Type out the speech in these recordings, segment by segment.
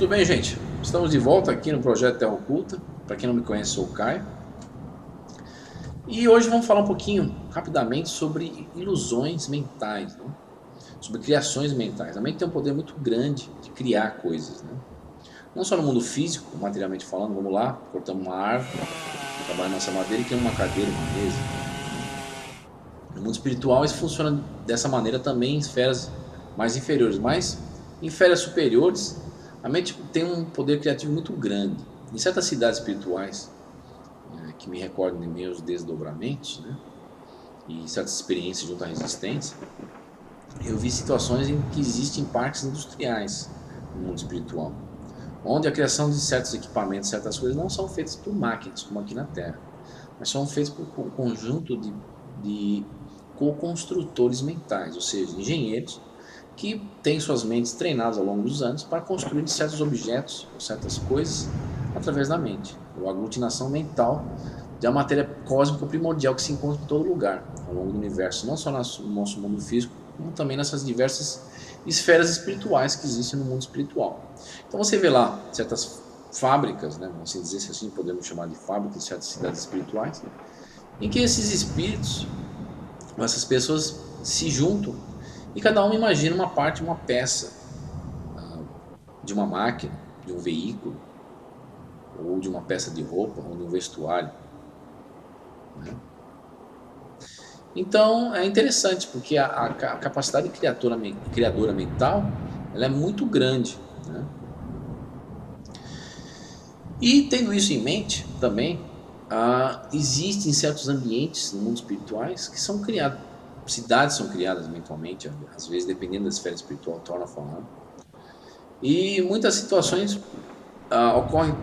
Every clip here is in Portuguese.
Tudo bem, gente? Estamos de volta aqui no Projeto Terra Oculta. Para quem não me conhece, sou o Caio. E hoje vamos falar um pouquinho, rapidamente, sobre ilusões mentais, né? Sobre criações mentais. A mente tem um poder muito grande de criar coisas, né? Não só no mundo físico, materialmente falando, vamos lá, cortamos uma árvore, trabalhamos nossa madeira e criamos uma cadeira, uma mesa. No mundo espiritual isso funciona dessa maneira também em esferas mais inferiores, mas em esferas superiores a mente tem um poder criativo muito grande. Em certas cidades espirituais, que me recordam de meus desdobramentos, né, e certas experiências junto à resistência, eu vi situações em que existem parques industriais no mundo espiritual, onde a criação de certos equipamentos, certas coisas não são feitas por máquinas, como aqui na Terra, mas são feitas por um conjunto de co-construtores mentais, ou seja, engenheiros que têm suas mentes treinadas ao longo dos anos para construir certos objetos ou certas coisas através da mente, ou aglutinação mental da matéria cósmica primordial que se encontra em todo lugar ao longo do universo, não só no nosso mundo físico, como também nessas diversas esferas espirituais que existem no mundo espiritual. Então você vê lá certas fábricas, né, vamos dizer assim, podemos chamar de fábricas, certas cidades espirituais, em que esses espíritos, essas pessoas se juntam e cada um imagina uma parte, uma peça de uma máquina, de um veículo, ou de uma peça de roupa, ou de um vestuário, né? Então é interessante porque a capacidade criadora mental ela é muito grande, né? E tendo isso em mente também, existem certos ambientes no mundo espirituais que são criados, cidades são criadas mentalmente, às vezes dependendo da esfera espiritual, torna a falar. E muitas situações ocorrem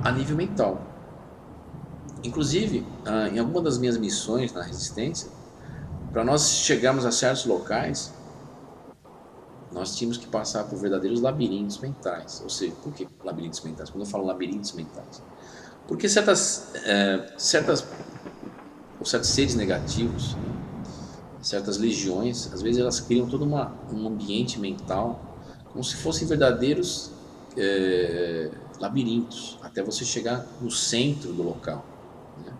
a nível mental. Inclusive, em alguma das minhas missões na resistência, para nós chegarmos a certos locais, nós tínhamos que passar por verdadeiros labirintos mentais. Ou seja, por que labirintos mentais? Quando eu falo labirintos mentais, porque certos seres negativos, né, certas legiões, às vezes elas criam todo um ambiente mental como se fossem verdadeiros labirintos, até você chegar no centro do local, né?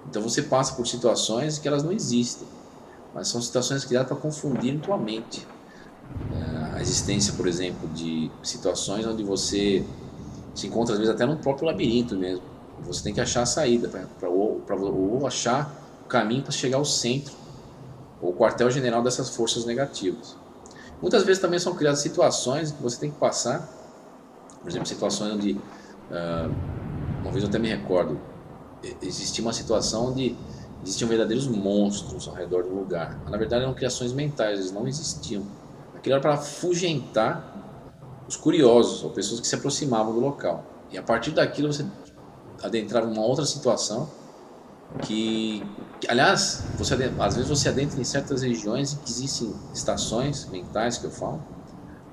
Então você passa por situações que elas não existem, mas são situações criadas para confundir tua mente. A existência, por exemplo, de situações onde você se encontra às vezes até no próprio labirinto mesmo. Você tem que achar a saída ou achar o caminho para chegar ao centro, ou quartel-general dessas forças negativas. Muitas vezes também são criadas situações que você tem que passar, por exemplo, situações onde, uma vez eu até me recordo, existia uma situação onde existiam verdadeiros monstros ao redor do lugar, mas na verdade eram criações mentais, eles não existiam. Aquilo era para afugentar os curiosos, ou pessoas que se aproximavam do local. E a partir daquilo você adentrava em uma outra situação aliás, às vezes você adentra em certas regiões em que existem estações mentais, que eu falo,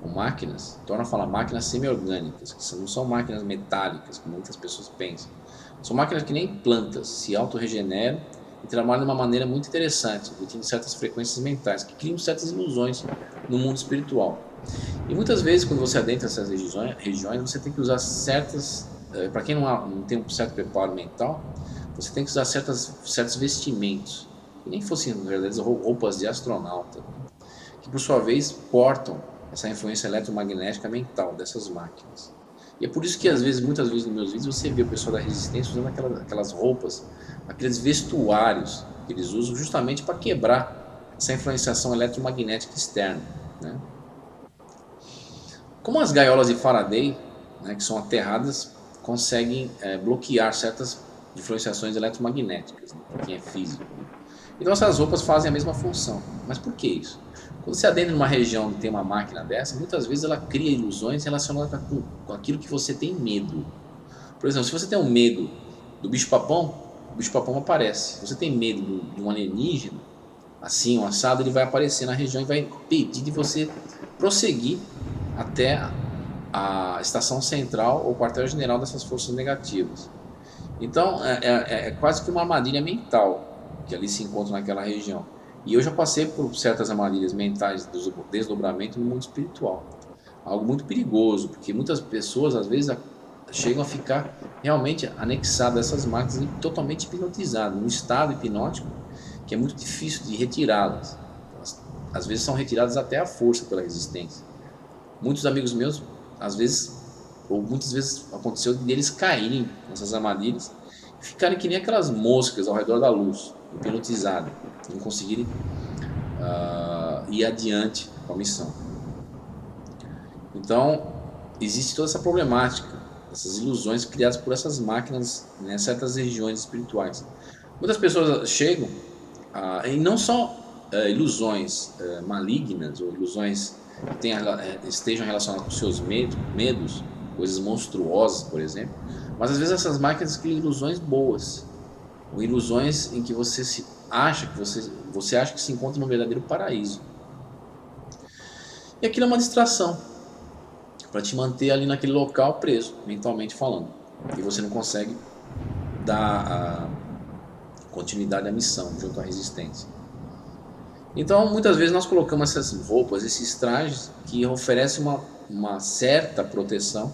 ou máquinas, torna a falar máquinas semi-orgânicas, que não são máquinas metálicas, como muitas pessoas pensam. São máquinas que nem plantas, se autorregeneram e trabalham de uma maneira muito interessante, emitindo certas frequências mentais, que criam certas ilusões no mundo espiritual. E muitas vezes, quando você adentra essas regiões você tem que usar certas... Para quem não tem um certo preparo mental, você tem que usar certos vestimentos, que nem fossem verdadeiras roupas de astronauta, que por sua vez portam essa influência eletromagnética mental dessas máquinas. E é por isso que muitas vezes nos meus vídeos você vê o pessoal da resistência usando aquelas roupas, aqueles vestuários que eles usam justamente para quebrar essa influenciação eletromagnética externa, né? Como as gaiolas de Faraday, né, que são aterradas, conseguem bloquear certas influenciações eletromagnéticas, né, para quem é físico, né? Então essas roupas fazem a mesma função. Mas por que isso? Quando você adentra numa região que tem uma máquina dessa, muitas vezes ela cria ilusões relacionadas com aquilo que você tem medo. Por exemplo, se você tem um medo do bicho-papão, o bicho-papão aparece. Se você tem medo de um alienígena, assim, um assado, ele vai aparecer na região e vai impedir de você prosseguir até a estação central ou quartel-general dessas forças negativas. Então é quase que uma armadilha mental que ali se encontra naquela região. E eu já passei por certas armadilhas mentais do desdobramento no mundo espiritual, algo muito perigoso, porque muitas pessoas às vezes chegam a ficar realmente anexadas a essas máquinas e totalmente hipnotizadas, num estado hipnótico que é muito difícil de retirá-las. Às vezes são retiradas até à força pela resistência. Muitos amigos meus, às vezes, ou muitas vezes aconteceu deles caírem nessas armadilhas e ficarem que nem aquelas moscas ao redor da luz, hipnotizadas, não conseguirem ir adiante com a missão. Então, existe toda essa problemática, essas ilusões criadas por essas máquinas em certas regiões espirituais. Muitas pessoas chegam, e não só ilusões malignas ou ilusões que estejam relacionadas com seus medos, coisas monstruosas, por exemplo, mas às vezes essas máquinas criam ilusões boas, ou ilusões em que você acha que se encontra no verdadeiro paraíso. E aquilo é uma distração para te manter ali naquele local preso, mentalmente falando, e você não consegue dar continuidade à missão junto à resistência. Então muitas vezes nós colocamos essas roupas, esses trajes que oferecem uma certa proteção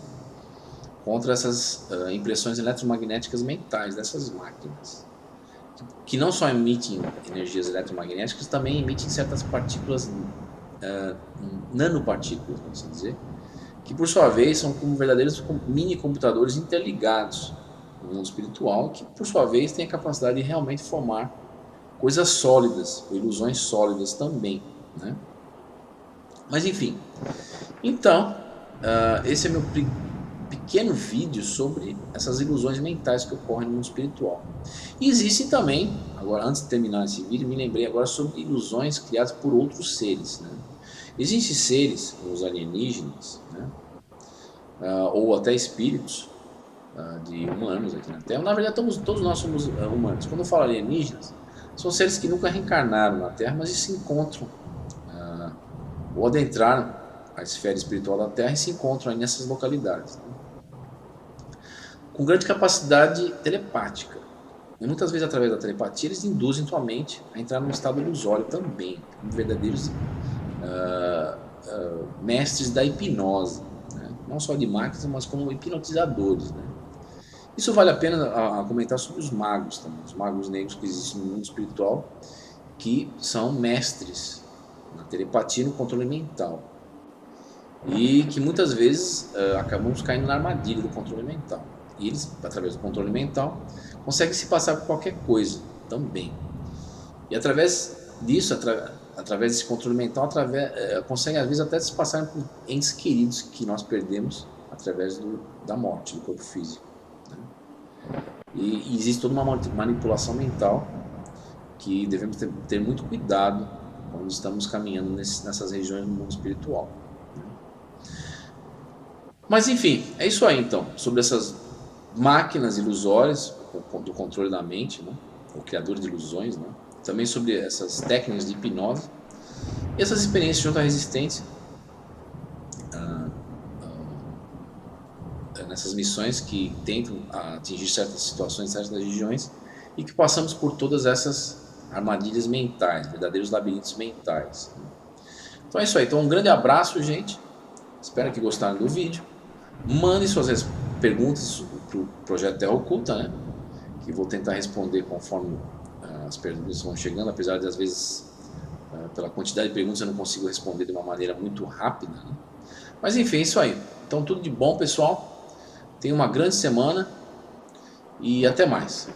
contra essas impressões eletromagnéticas mentais dessas máquinas, que não só emitem energias eletromagnéticas, também emitem certas partículas, nanopartículas, vamos dizer, que por sua vez são como verdadeiros mini computadores interligados no mundo espiritual, que por sua vez tem a capacidade de realmente formar coisas sólidas, ou ilusões sólidas também, né? Mas enfim, então esse é meu pequeno vídeo sobre essas ilusões mentais que ocorrem no mundo espiritual. E existem também, agora antes de terminar esse vídeo, me lembrei agora sobre ilusões criadas por outros seres, né? Existem seres, os alienígenas, né? Ou até espíritos de humanos aqui na Terra. Na verdade, todos nós somos humanos. Quando eu falo alienígenas, são seres que nunca reencarnaram na Terra, mas se encontram, ou adentraram a esfera espiritual da Terra e se encontram aí nessas localidades, né? Com grande capacidade telepática. E muitas vezes, através da telepatia, eles induzem tua mente a entrar num estado ilusório também, como verdadeiros mestres da hipnose, né? Não só de máquinas, mas como hipnotizadores, né? Isso vale a pena comentar sobre os magos também, os magos negros que existem no mundo espiritual, que são mestres na telepatia e no controle mental, e que muitas vezes acabamos caindo na armadilha do controle mental. E eles, através do controle mental, conseguem se passar por qualquer coisa também. E através disso, através desse controle mental, conseguem às vezes até se passar por entes queridos que nós perdemos através da morte do corpo físico, né? E existe toda uma manipulação mental que devemos ter muito cuidado quando estamos caminhando nessas regiões do mundo espiritual, né? Mas enfim, é isso aí então, sobre essas máquinas ilusórias do controle da mente, né? O criador de ilusões, né? Também sobre essas técnicas de hipnose e essas experiências junto à resistência, nessas missões que tentam atingir certas situações, certas regiões, e que passamos por todas essas armadilhas mentais, verdadeiros labirintos mentais. Então é isso aí. Então um grande abraço, gente. Espero que gostaram do vídeo. Mandem suas perguntas para o Projeto Terra Oculta, né? Que vou tentar responder conforme as perguntas vão chegando, apesar de às vezes, pela quantidade de perguntas, eu não consigo responder de uma maneira muito rápida, né? Mas enfim, é isso aí. Então tudo de bom, pessoal. Tenha uma grande semana e até mais.